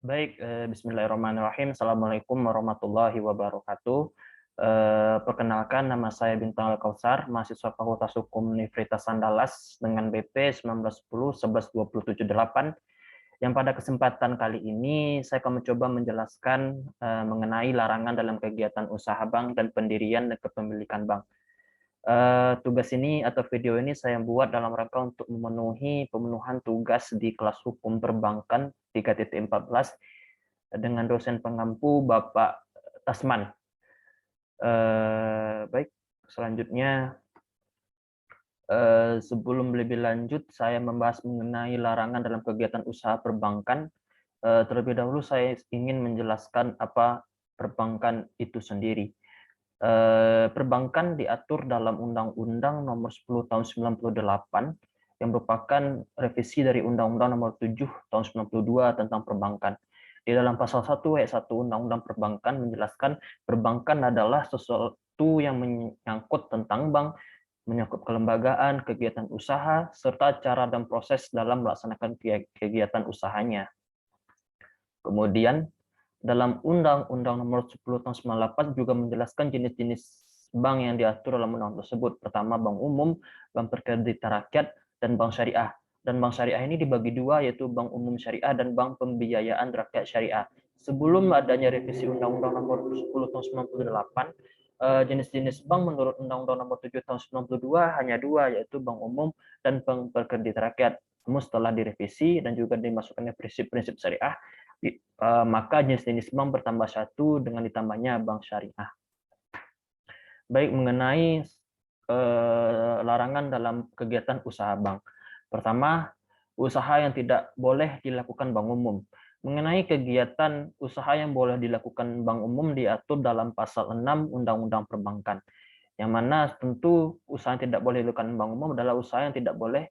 Baik, bismillahirrahmanirrahim. Assalamualaikum warahmatullahi wabarakatuh. Perkenalkan, nama saya Bintang Al-Kautsar, mahasiswa Fakultas Hukum Universitas Andalas dengan BP 1910-11-278, yang pada kesempatan kali ini saya akan mencoba menjelaskan mengenai larangan dalam kegiatan usaha bank dan pendirian dan kepemilikan bank. Tugas ini atau video ini saya buat dalam rangka untuk memenuhi pemenuhan tugas di kelas hukum perbankan 3.14 dengan dosen pengampu Bapak Tasman. Baik, selanjutnya sebelum lebih lanjut saya membahas mengenai larangan dalam kegiatan usaha perbankan. Terlebih dahulu saya ingin menjelaskan apa perbankan itu sendiri. Perbankan diatur dalam Undang-Undang Nomor 10 Tahun 98 yang merupakan revisi dari Undang-Undang Nomor 7 Tahun 92 tentang perbankan. Di dalam pasal 1 ayat 1 Undang-Undang Perbankan menjelaskan perbankan adalah sesuatu yang menyangkut tentang bank, menyangkut kelembagaan, kegiatan usaha, serta cara dan proses dalam melaksanakan kegiatan usahanya. Kemudian dalam Undang-Undang Nomor 10 Tahun 98 juga menjelaskan jenis-jenis bank yang diatur dalam undang tersebut. Pertama, bank umum, bank perkreditan rakyat, dan bank syariah. Dan bank syariah ini dibagi dua, yaitu bank umum syariah dan bank pembiayaan rakyat syariah. Sebelum adanya revisi Undang-Undang Nomor 10 Tahun 98, jenis-jenis bank menurut Undang-Undang Nomor 7 Tahun 92 hanya dua, yaitu bank umum dan bank perkreditan rakyat. Namun setelah direvisi dan juga dimasukkannya prinsip-prinsip syariah, maka jenis-jenis bank bertambah satu dengan ditambahnya bank syariah. Baik, mengenai larangan dalam kegiatan usaha bank. Pertama, usaha yang tidak boleh dilakukan bank umum. Mengenai kegiatan usaha yang boleh dilakukan bank umum diatur dalam pasal 6 Undang-Undang Perbankan. Yang mana tentu usaha yang tidak boleh dilakukan bank umum adalah usaha yang tidak boleh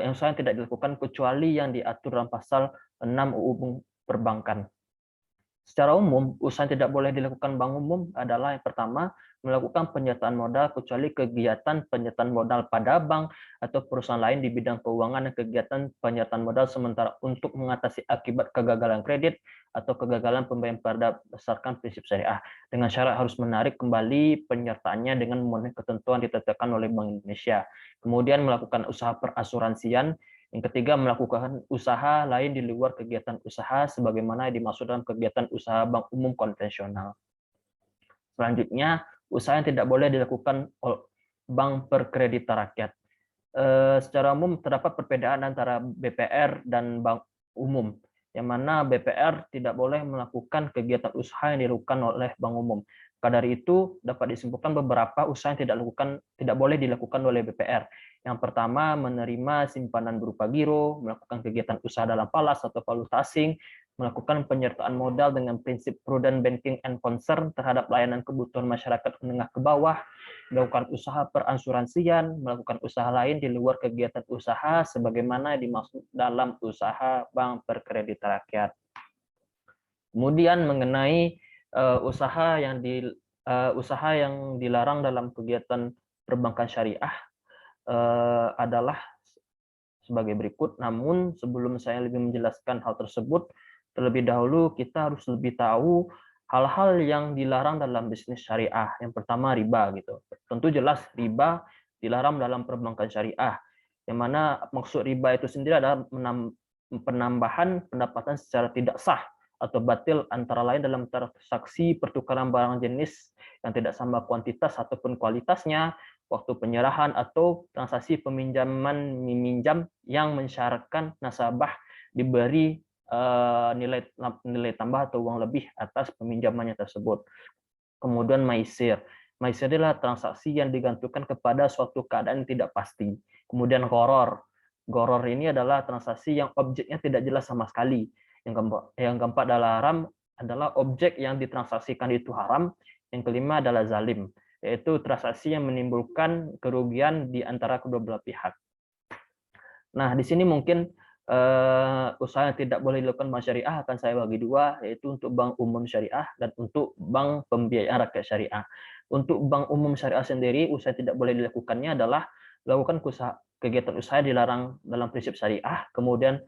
usaha yang tidak dilakukan kecuali yang diatur dalam pasal 6 UU Perbankan. Secara umum, usaha yang tidak boleh dilakukan bank umum adalah yang pertama, melakukan penyertaan modal kecuali kegiatan penyertaan modal pada bank atau perusahaan lain di bidang keuangan dan kegiatan penyertaan modal sementara untuk mengatasi akibat kegagalan kredit atau kegagalan pembayaran berdasarkan prinsip syariah, dengan syarat harus menarik kembali penyertaannya dengan memenuhi ketentuan ditetapkan oleh Bank Indonesia. Kemudian melakukan usaha perasuransian. Yang ketiga, melakukan usaha lain di luar kegiatan usaha sebagaimana dimaksud dalam kegiatan usaha bank umum konvensional. Selanjutnya, usaha yang tidak boleh dilakukan oleh bank perkreditan rakyat. Secara umum terdapat perbedaan antara BPR dan bank umum, yang mana BPR tidak boleh melakukan kegiatan usaha yang dilakukan oleh bank umum. Maka dari itu dapat disimpulkan beberapa usaha yang tidak boleh dilakukan oleh BPR. Yang pertama, menerima simpanan berupa giro, melakukan kegiatan usaha dalam falas atau valuta asing, melakukan penyertaan modal dengan prinsip prudent banking and concern terhadap layanan kebutuhan masyarakat menengah ke bawah, melakukan usaha perasuransian, melakukan usaha lain di luar kegiatan usaha sebagaimana dimaksud dalam usaha bank perkreditan rakyat. Kemudian mengenai usaha yang dilarang dalam kegiatan perbankan syariah adalah sebagai berikut. Namun sebelum saya lebih menjelaskan hal tersebut, terlebih dahulu kita harus lebih tahu hal-hal yang dilarang dalam bisnis syariah. Yang pertama, riba gitu. Tentu jelas riba dilarang dalam perbankan syariah. Yang mana maksud riba itu sendiri adalah penambahan pendapatan secara tidak sah atau batil antara lain dalam transaksi pertukaran barang jenis yang tidak sama kuantitas ataupun kualitasnya, waktu penyerahan atau transaksi peminjaman meminjam yang mensyaratkan nasabah diberi nilai tambah atau uang lebih atas peminjamannya tersebut. Kemudian maisir. Maisir adalah transaksi yang digantungkan kepada suatu keadaan yang tidak pasti. Kemudian goror. Goror ini adalah transaksi yang objeknya tidak jelas sama sekali. Yang keempat adalah haram, adalah objek yang ditransaksikan itu haram. Yang kelima adalah zalim, yaitu transaksi yang menimbulkan kerugian di antara kedua belah pihak. Nah, di sini mungkin usaha yang tidak boleh dilakukan bank syariah akan saya bagi dua, yaitu untuk bank umum syariah dan untuk bank pembiayaan rakyat syariah. Untuk bank umum syariah sendiri, usaha yang tidak boleh dilakukannya adalah melakukan kegiatan usaha dilarang dalam prinsip syariah, kemudian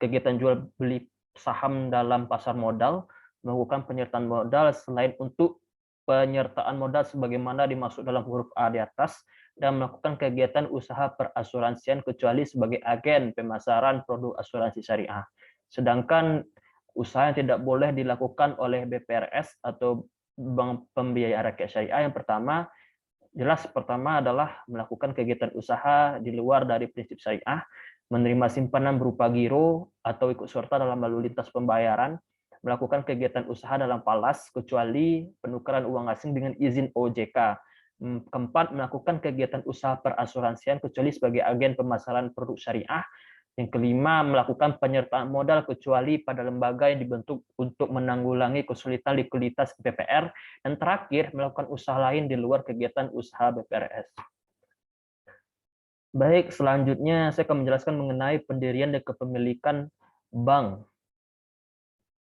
kegiatan jual beli saham dalam pasar modal, melakukan penyertaan modal selain untuk penyertaan modal sebagaimana dimaksud dalam huruf A di atas, dan melakukan kegiatan usaha perasuransian kecuali sebagai agen pemasaran produk asuransi syariah. Sedangkan usaha yang tidak boleh dilakukan oleh BPRS atau Bank Pembiayaan Rakyat Syariah yang pertama adalah melakukan kegiatan usaha di luar dari prinsip syariah, menerima simpanan berupa giro atau ikut serta dalam lalu lintas pembayaran, melakukan kegiatan usaha dalam falas kecuali penukaran uang asing dengan izin OJK. Keempat, melakukan kegiatan usaha perasuransian kecuali sebagai agen pemasaran produk syariah. Yang kelima, melakukan penyertaan modal kecuali pada lembaga yang dibentuk untuk menanggulangi kesulitan likuiditas BPR. Dan terakhir, melakukan usaha lain di luar kegiatan usaha BPRS. Baik, selanjutnya saya akan menjelaskan mengenai pendirian dan kepemilikan bank.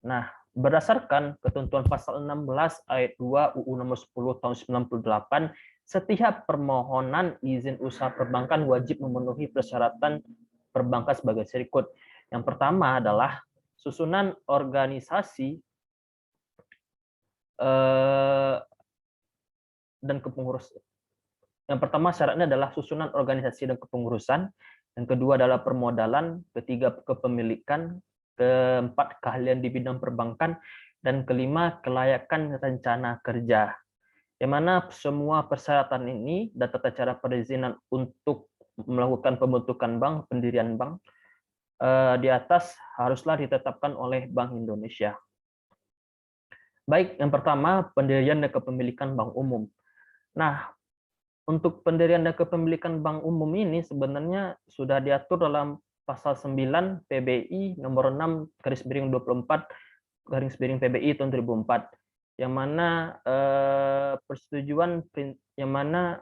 Nah, berdasarkan ketentuan pasal 16 ayat 2 UU nomor 10 tahun 98, setiap permohonan izin usaha perbankan wajib memenuhi persyaratan perbankan sebagai serikut. Yang pertama adalah susunan organisasi dan kepengurusan. Yang pertama syaratnya adalah susunan organisasi dan kepengurusan. Yang kedua adalah permodalan. Ketiga kepemilikan. Keempat keahlian di bidang perbankan. Dan kelima kelayakan rencana kerja. Yang mana semua persyaratan ini dan tata cara perizinan untuk melakukan pembentukan bank, pendirian bank, di atas haruslah ditetapkan oleh Bank Indonesia. Baik, yang pertama pendirian dan kepemilikan bank umum. Nah, untuk pendirian dan kepemilikan bank umum ini sebenarnya sudah diatur dalam pasal 9 PBI nomor 6/24 PBI tahun 2004, yang mana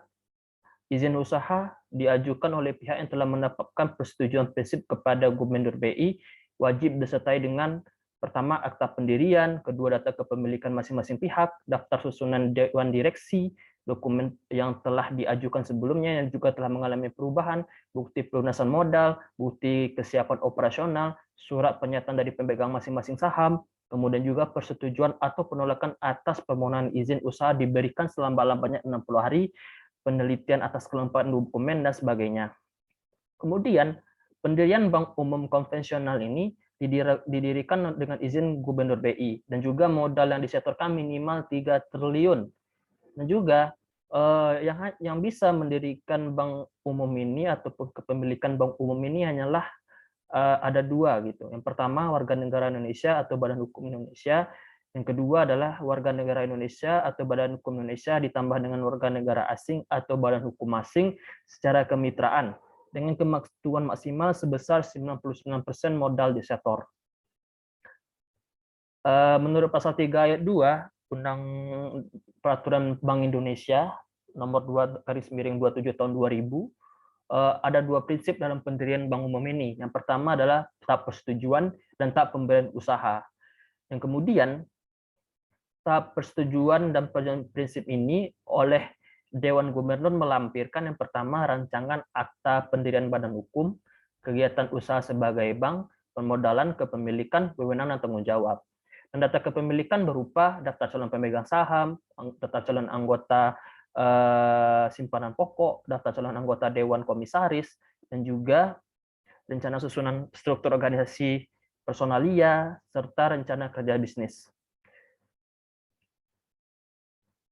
izin usaha diajukan oleh pihak yang telah mendapatkan persetujuan prinsip kepada Gubernur BI wajib disertai dengan pertama akta pendirian, kedua data kepemilikan masing-masing pihak, daftar susunan dewan direksi, dokumen yang telah diajukan sebelumnya yang juga telah mengalami perubahan, bukti pelunasan modal, bukti kesiapan operasional, surat pernyataan dari pemegang masing-masing saham, kemudian juga persetujuan atau penolakan atas permohonan izin usaha diberikan selambat-lambatnya 60 hari, penelitian atas kelengkapan dokumen, dan sebagainya. Kemudian, pendirian bank umum konvensional ini didirikan dengan izin Gubernur BI, dan juga modal yang disetorkan minimal 3 triliun. Dan juga yang bisa mendirikan bank umum ini ataupun kepemilikan bank umum ini hanyalah ada dua gitu. Yang pertama warga negara Indonesia atau Badan Hukum Indonesia. Yang kedua adalah warga negara Indonesia atau Badan Hukum Indonesia ditambah dengan warga negara asing atau Badan Hukum asing secara kemitraan dengan kemaksudtuan maksimal sebesar 99% modal disetor. Menurut pasal 3 ayat 2 Undang Peraturan Bank Indonesia nomor 2/27 tahun 2000, ada dua prinsip dalam pendirian bank umum ini. Yang pertama adalah tahap persetujuan dan tahap pemberian usaha. Yang kemudian tahap persetujuan dan prinsip ini oleh Dewan Gubernur melampirkan yang pertama rancangan akta pendirian badan hukum, kegiatan usaha sebagai bank, permodalan, kepemilikan, wewenang dan tanggung jawab. Dan data kepemilikan berupa daftar calon pemegang saham, daftar calon anggota simpanan pokok, daftar calon anggota Dewan Komisaris, dan juga rencana susunan struktur organisasi personalia, serta rencana kerja bisnis.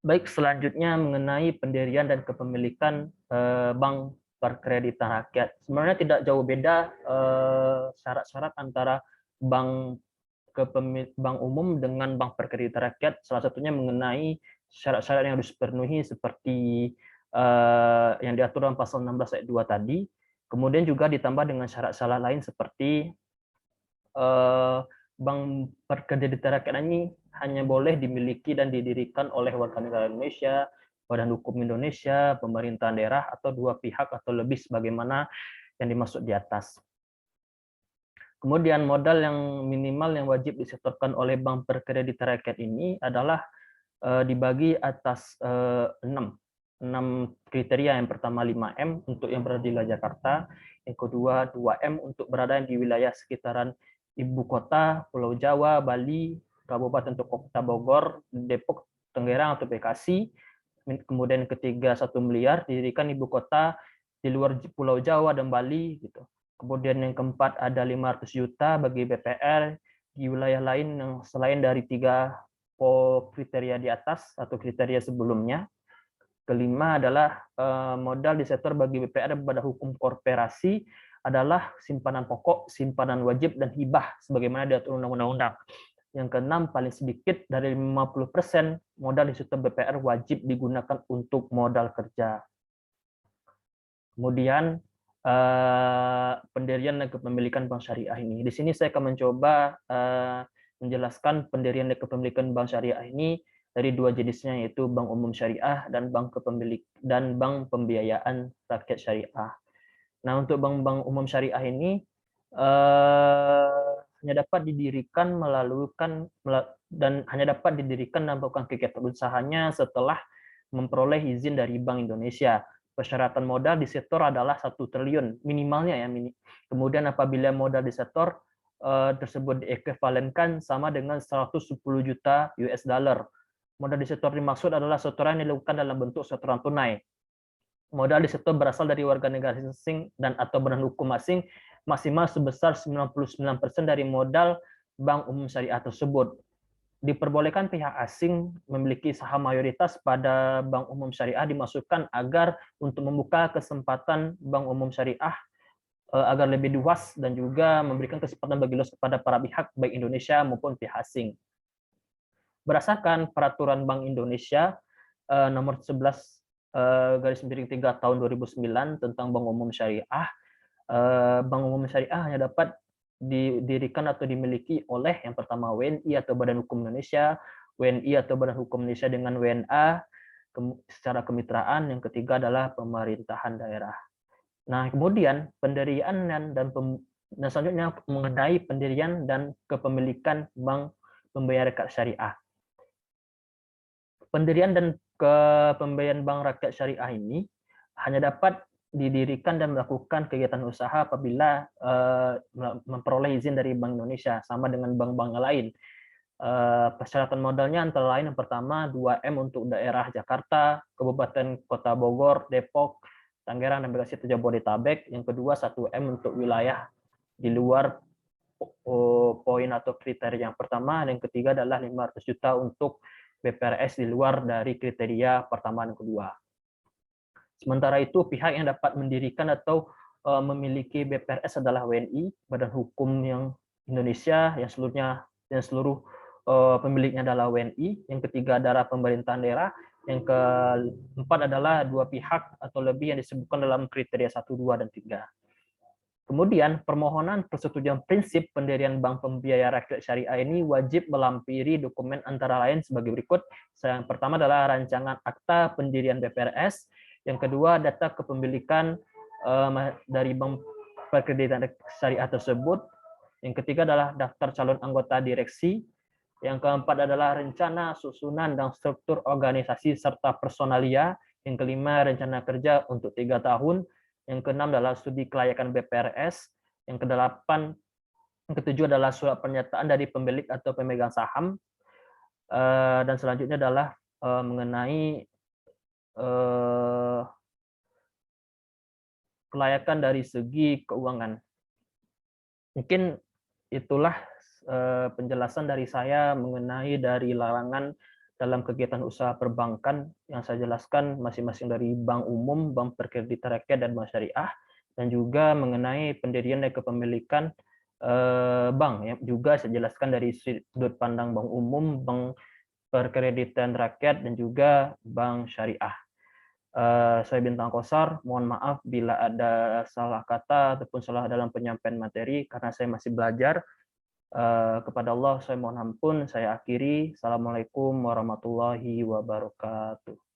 Baik, selanjutnya mengenai pendirian dan kepemilikan bank perkreditan rakyat. Sebenarnya tidak jauh beda syarat-syarat antara bank umum dengan bank perkreditan rakyat. Salah satunya mengenai syarat-syarat yang harus dipenuhi seperti yang diatur dalam pasal 16 ayat 2 tadi. Kemudian juga ditambah dengan syarat-syarat lain seperti bank perkreditan rakyat ini hanya boleh dimiliki dan didirikan oleh warga negara Indonesia, Badan Hukum Indonesia, pemerintahan daerah, atau dua pihak atau lebih sebagaimana yang dimaksud di atas. Kemudian modal yang minimal yang wajib disetorkan oleh bank perkreditan rakyat ini adalah dibagi atas 6 kriteria. Yang pertama 5M untuk yang berada di wilayah Jakarta, yang kedua 2M untuk berada di wilayah sekitaran ibu kota, Pulau Jawa, Bali, Kabupaten atau Kota Bogor, Depok, Tangerang atau Bekasi. Kemudian ketiga 1 miliar didirikan ibu kota di luar Pulau Jawa dan Bali gitu. Kemudian yang keempat ada 500 juta bagi BPR di wilayah lain yang selain dari 3 kriteria di atas atau kriteria sebelumnya. Kelima adalah modal di sektor bagi BPR pada hukum korporasi adalah simpanan pokok, simpanan wajib, dan hibah sebagaimana diatur undang-undang. Yang keenam, paling sedikit dari 50% modal di sektor BPR wajib digunakan untuk modal kerja. Kemudian pendirian dan kepemilikan bank syariah ini. Di sini saya akan mencoba menjelaskan pendirian dan kepemilikan bank syariah ini dari 2 jenisnya, yaitu bank umum syariah dan bank pembiayaan rakyat syariah. Nah, untuk bank-bank umum syariah ini hanya dapat didirikan dan melakukan kegiatan usahanya setelah memperoleh izin dari Bank Indonesia. Persyaratan modal di sektor adalah 1 triliun minimalnya ya. Kemudian apabila modal di sektor tersebut diekuivalenkan sama dengan 110 juta US dollar. Modal di sektor dimaksud adalah setoran yang dilakukan dalam bentuk setoran tunai. Modal di sektor berasal dari warga negara asing dan atau badan hukum asing maksimal sebesar 99% dari modal bank umum syariah tersebut. Diperbolehkan pihak asing memiliki saham mayoritas pada bank umum syariah dimasukkan agar untuk membuka kesempatan bank umum syariah agar lebih luas dan juga memberikan kesempatan bagi luas kepada para pihak baik Indonesia maupun pihak asing. Berdasarkan peraturan Bank Indonesia nomor 11/3 tahun 2009 tentang Bank Umum Syariah, Bank Umum Syariah hanya dapat didirikan atau dimiliki oleh yang pertama WNI atau Badan Hukum Indonesia, WNI atau Badan Hukum Indonesia dengan WNA secara kemitraan, yang ketiga adalah pemerintahan daerah. Nah, kemudian pendirian dan selanjutnya mengenai pendirian dan kepemilikan bank pembayaran rakyat syariah. Pendirian dan kepembiayaan bank rakyat syariah ini hanya dapat didirikan dan melakukan kegiatan usaha apabila memperoleh izin dari Bank Indonesia, sama dengan bank-bank lain. Persyaratan modalnya antara lain yang pertama 2M untuk daerah Jakarta, Kabupaten Kota Bogor, Depok, Tangerang, dan Bekasi atau Jabodetabek. Yang kedua 1M untuk wilayah di luar poin atau kriteria yang pertama, dan yang ketiga adalah 500 juta untuk BPRS di luar dari kriteria pertama dan kedua. Sementara itu, pihak yang dapat mendirikan atau memiliki BPRS adalah WNI, Badan Hukum yang Indonesia, yang seluruh pemiliknya adalah WNI. Yang ketiga adalah pemerintahan daerah. Yang keempat adalah 2 pihak atau lebih yang disebutkan dalam kriteria 1, 2, dan 3. Kemudian, permohonan persetujuan prinsip pendirian bank pembiayaan rakyat syariah ini wajib melampiri dokumen antara lain sebagai berikut. Yang pertama adalah rancangan akta pendirian BPRS. Yang kedua, data kepemilikan dari bank perkreditan syariah tersebut. Yang ketiga adalah daftar calon anggota direksi. Yang keempat adalah rencana, susunan, dan struktur organisasi serta personalia. Yang kelima, rencana kerja untuk 3 tahun. Yang keenam adalah studi kelayakan BPRS. Yang kedelapan, yang ketujuh adalah surat pernyataan dari pemilik atau pemegang saham. Dan selanjutnya adalah mengenai kelayakan dari segi keuangan. Mungkin itulah penjelasan dari saya mengenai dari larangan dalam kegiatan usaha perbankan yang saya jelaskan masing-masing dari bank umum, bank perkreditan rakyat, dan bank syariah, dan juga mengenai pendirian dan kepemilikan bank. Ya, juga saya jelaskan dari sudut pandang bank umum, bank perkreditan rakyat, dan juga bank syariah. Saya Bintang Kosar, mohon maaf bila ada salah kata ataupun salah dalam penyampaian materi karena saya masih belajar. Kepada Allah saya mohon ampun, saya akhiri. Assalamualaikum warahmatullahi wabarakatuh.